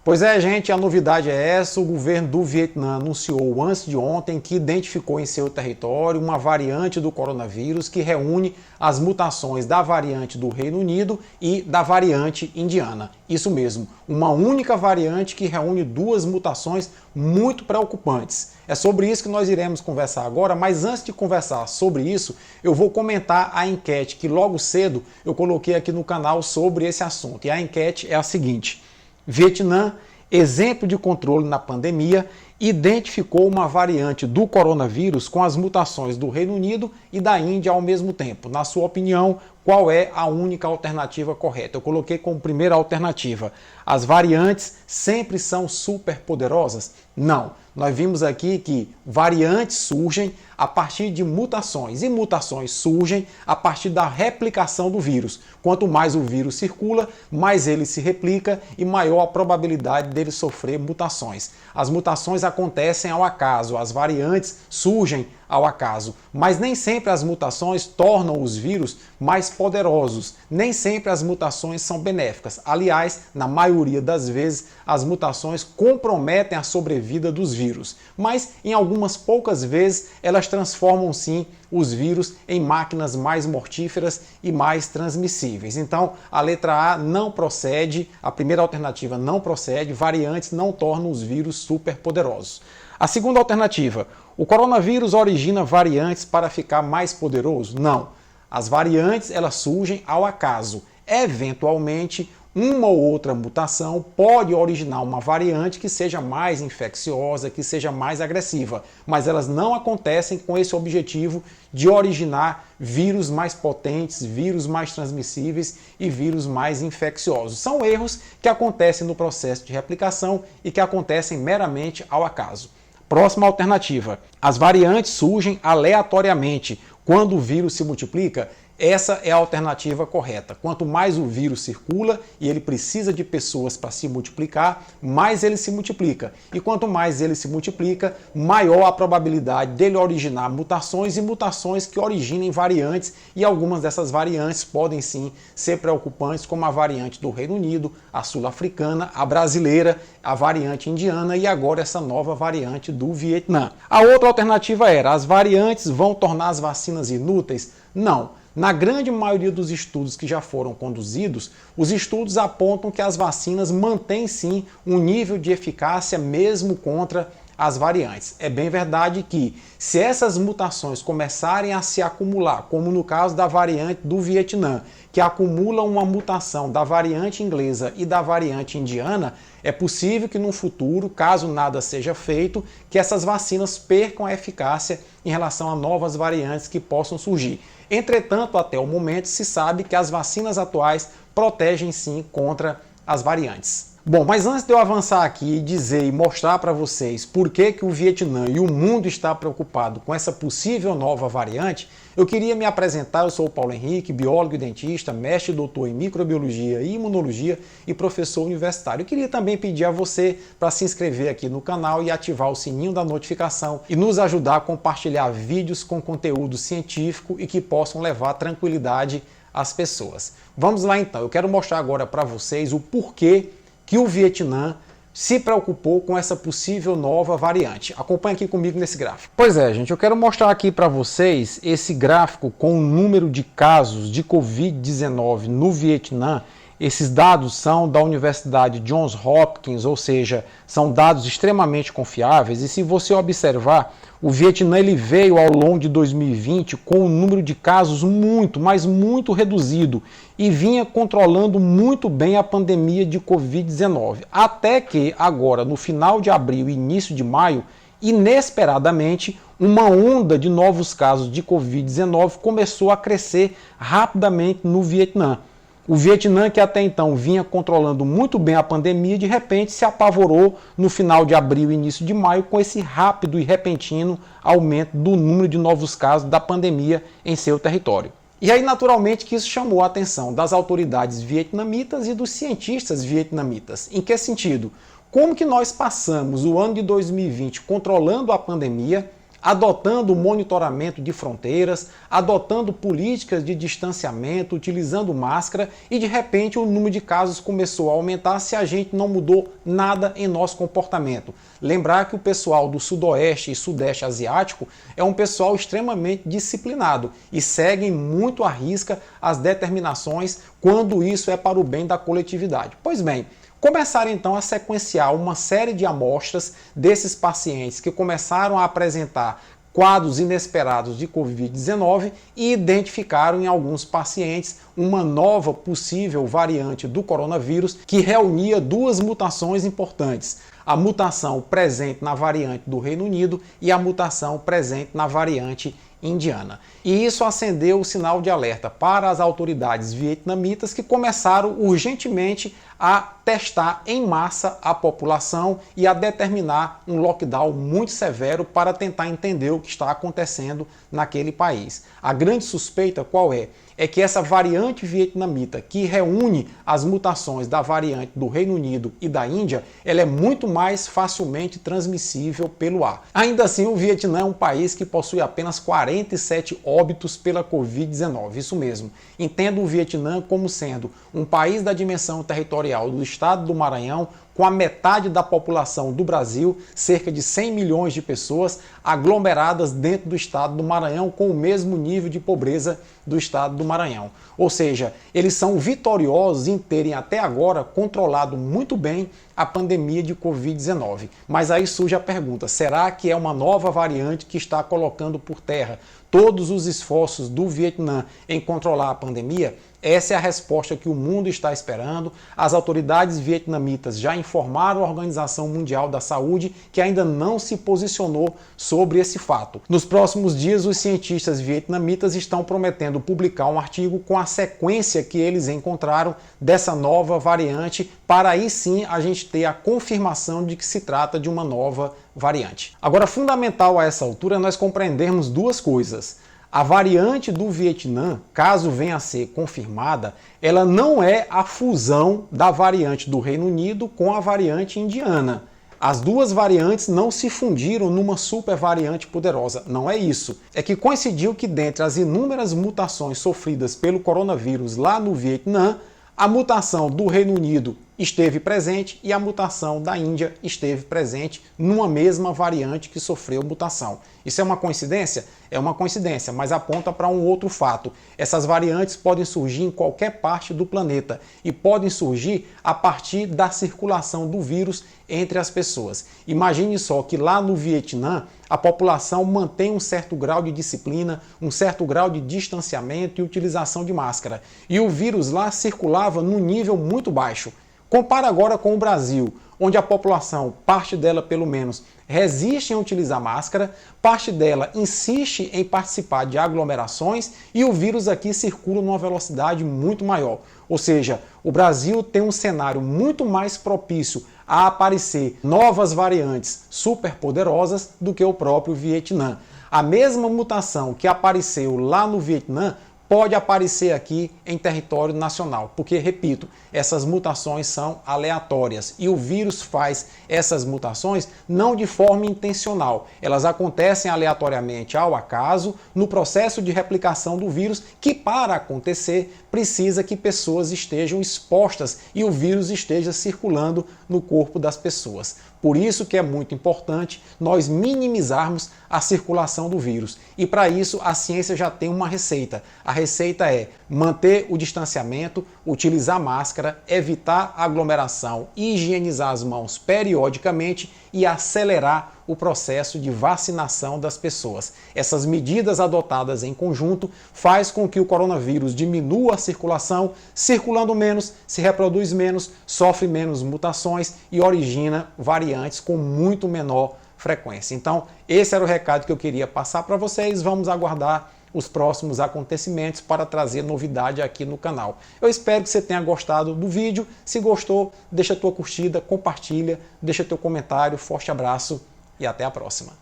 Pois é, gente, a novidade é essa. O governo do Vietnã anunciou antes de ontem que identificou em seu território uma variante do coronavírus que reúne as mutações da variante do Reino Unido e da variante indiana. Isso mesmo, uma única variante que reúne duas mutações muito preocupantes. É sobre isso que nós iremos conversar agora, mas antes de conversar sobre isso, eu vou comentar a enquete que logo cedo eu coloquei aqui no canal sobre esse assunto. E a enquete é a seguinte: Vietnã, exemplo de controle na pandemia, identificou uma variante do coronavírus com as mutações do Reino Unido e da Índia ao mesmo tempo. Na sua opinião, qual é a única alternativa correta? Eu coloquei como primeira alternativa: as variantes sempre são superpoderosas? Não. Nós vimos aqui que variantes surgem a partir de mutações e mutações surgem a partir da replicação do vírus. Quanto mais o vírus circula, mais ele se replica e maior a probabilidade dele sofrer mutações. As mutações acontecem ao acaso, as variantes surgem ao acaso, mas nem sempre as mutações tornam os vírus mais poderosos, nem sempre as mutações são benéficas. Aliás, na maioria das vezes, as mutações comprometem a sobrevida dos vírus, mas em algumas poucas vezes elas transformam sim os vírus em máquinas mais mortíferas e mais transmissíveis. Então, a letra A não procede, a primeira alternativa não procede, variantes não tornam os vírus superpoderosos. A segunda alternativa: o coronavírus origina variantes para ficar mais poderoso? Não. As variantes elas surgem ao acaso. Eventualmente, uma ou outra mutação pode originar uma variante que seja mais infecciosa, que seja mais agressiva, mas elas não acontecem com esse objetivo de originar vírus mais potentes, vírus mais transmissíveis e vírus mais infecciosos. São erros que acontecem no processo de replicação e que acontecem meramente ao acaso. Próxima alternativa: as variantes surgem aleatoriamente quando o vírus se multiplica. Essa é a alternativa correta. Quanto mais o vírus circula e ele precisa de pessoas para se multiplicar, mais ele se multiplica. E quanto mais ele se multiplica, maior a probabilidade dele originar mutações e mutações que originem variantes. E algumas dessas variantes podem sim ser preocupantes, como a variante do Reino Unido, a sul-africana, a brasileira, a variante indiana e agora essa nova variante do Vietnã. A outra alternativa era: as variantes vão tornar as vacinas inúteis? Não. Na grande maioria dos estudos que já foram conduzidos, os estudos apontam que as vacinas mantêm sim um nível de eficácia mesmo contra as variantes. É bem verdade que, se essas mutações começarem a se acumular, como no caso da variante do Vietnã, que acumula uma mutação da variante inglesa e da variante indiana, é possível que no futuro, caso nada seja feito, que essas vacinas percam a eficácia em relação a novas variantes que possam surgir. Entretanto, até o momento, se sabe que as vacinas atuais protegem sim contra as variantes. Bom, mas antes de eu avançar aqui e dizer e mostrar para vocês por que o Vietnã e o mundo está preocupado com essa possível nova variante, eu queria me apresentar. Eu sou o Paulo Henrique, biólogo e dentista, mestre e doutor em microbiologia e imunologia e professor universitário. Eu queria também pedir a você para se inscrever aqui no canal e ativar o sininho da notificação e nos ajudar a compartilhar vídeos com conteúdo científico e que possam levar tranquilidade às pessoas. Vamos lá então, eu quero mostrar agora para vocês o porquê que o Vietnã se preocupou com essa possível nova variante. Acompanhe aqui comigo nesse gráfico. Pois é, gente, eu quero mostrar aqui para vocês esse gráfico com o número de casos de Covid-19 no Vietnã. Esses dados são da Universidade Johns Hopkins, ou seja, são dados extremamente confiáveis. E se você observar, o Vietnã ele veio ao longo de 2020 com um número de casos muito, mas muito reduzido e vinha controlando muito bem a pandemia de Covid-19. Até que agora, no final de abril e início de maio, inesperadamente, uma onda de novos casos de Covid-19 começou a crescer rapidamente no Vietnã. O Vietnã, que até então vinha controlando muito bem a pandemia, de repente se apavorou no final de abril e início de maio com esse rápido e repentino aumento do número de novos casos da pandemia em seu território. E aí, naturalmente, que isso chamou a atenção das autoridades vietnamitas e dos cientistas vietnamitas. Em que sentido? Como que nós passamos o ano de 2020 controlando a pandemia, adotando o monitoramento de fronteiras, adotando políticas de distanciamento, utilizando máscara e de repente o número de casos começou a aumentar se a gente não mudou nada em nosso comportamento. Lembrar que o pessoal do sudoeste e sudeste asiático é um pessoal extremamente disciplinado e seguem muito à risca as determinações quando isso é para o bem da coletividade. Pois bem, começaram então a sequenciar uma série de amostras desses pacientes que começaram a apresentar quadros inesperados de Covid-19 e identificaram em alguns pacientes uma nova possível variante do coronavírus que reunia duas mutações importantes: a mutação presente na variante do Reino Unido e a mutação presente na variante indiana. E isso acendeu o sinal de alerta para as autoridades vietnamitas, que começaram urgentemente a testar em massa a população e a determinar um lockdown muito severo para tentar entender o que está acontecendo naquele país. A grande suspeita qual é? É que essa variante vietnamita, que reúne as mutações da variante do Reino Unido e da Índia, ela é muito mais facilmente transmissível pelo ar. Ainda assim, o Vietnã é um país que possui apenas 47 óbitos pela Covid-19, isso mesmo. Entendo o Vietnã como sendo um país da dimensão territorial do estado do Maranhão, com a metade da população do Brasil, cerca de 100 milhões de pessoas aglomeradas dentro do estado do Maranhão, com o mesmo nível de pobreza do estado do Maranhão. Ou seja, eles são vitoriosos em terem até agora controlado muito bem a pandemia de Covid-19. Mas aí surge a pergunta: será que é uma nova variante que está colocando por terra todos os esforços do Vietnã em controlar a pandemia? Essa é a resposta que o mundo está esperando. As autoridades vietnamitas já informaram a Organização Mundial da Saúde, que ainda não se posicionou sobre esse fato. Nos próximos dias, os cientistas vietnamitas estão prometendo publicar um artigo com a sequência que eles encontraram dessa nova variante, para aí sim a gente ter a confirmação de que se trata de uma nova variante. Agora, fundamental a essa altura é nós compreendermos duas coisas. A variante do Vietnã, caso venha a ser confirmada, ela não é a fusão da variante do Reino Unido com a variante indiana. As duas variantes não se fundiram numa super variante poderosa, não é isso. É que coincidiu que dentre as inúmeras mutações sofridas pelo coronavírus lá no Vietnã, a mutação do Reino Unido esteve presente e a mutação da Índia esteve presente numa mesma variante que sofreu mutação. Isso é uma coincidência? É uma coincidência, mas aponta para um outro fato. Essas variantes podem surgir em qualquer parte do planeta e podem surgir a partir da circulação do vírus entre as pessoas. Imagine só que lá no Vietnã a população mantém um certo grau de disciplina, um certo grau de distanciamento e utilização de máscara. E o vírus lá circulava num nível muito baixo. Compara agora com o Brasil, onde a população, parte dela pelo menos, resiste em utilizar máscara, parte dela insiste em participar de aglomerações e o vírus aqui circula numa velocidade muito maior. Ou seja, o Brasil tem um cenário muito mais propício a aparecer novas variantes superpoderosas do que o próprio Vietnã. A mesma mutação que apareceu lá no Vietnã pode aparecer aqui em território nacional, porque, repito, essas mutações são aleatórias e o vírus faz essas mutações não de forma intencional. Elas acontecem aleatoriamente ao acaso no processo de replicação do vírus, que para acontecer precisa que pessoas estejam expostas e o vírus esteja circulando no corpo das pessoas. Por isso que é muito importante nós minimizarmos a circulação do vírus. E para isso a ciência já tem uma receita. A receita é manter o distanciamento, utilizar máscara, evitar aglomeração, higienizar as mãos periodicamente e acelerar o processo de vacinação das pessoas. Essas medidas adotadas em conjunto faz com que o coronavírus diminua a circulação, circulando menos, se reproduz menos, sofre menos mutações e origina variantes com muito menor frequência. Então, esse era o recado que eu queria passar para vocês. Vamos aguardar os próximos acontecimentos para trazer novidade aqui no canal. Eu espero que você tenha gostado do vídeo. Se gostou, deixa a tua curtida, compartilha, deixa teu comentário. Forte abraço e até a próxima.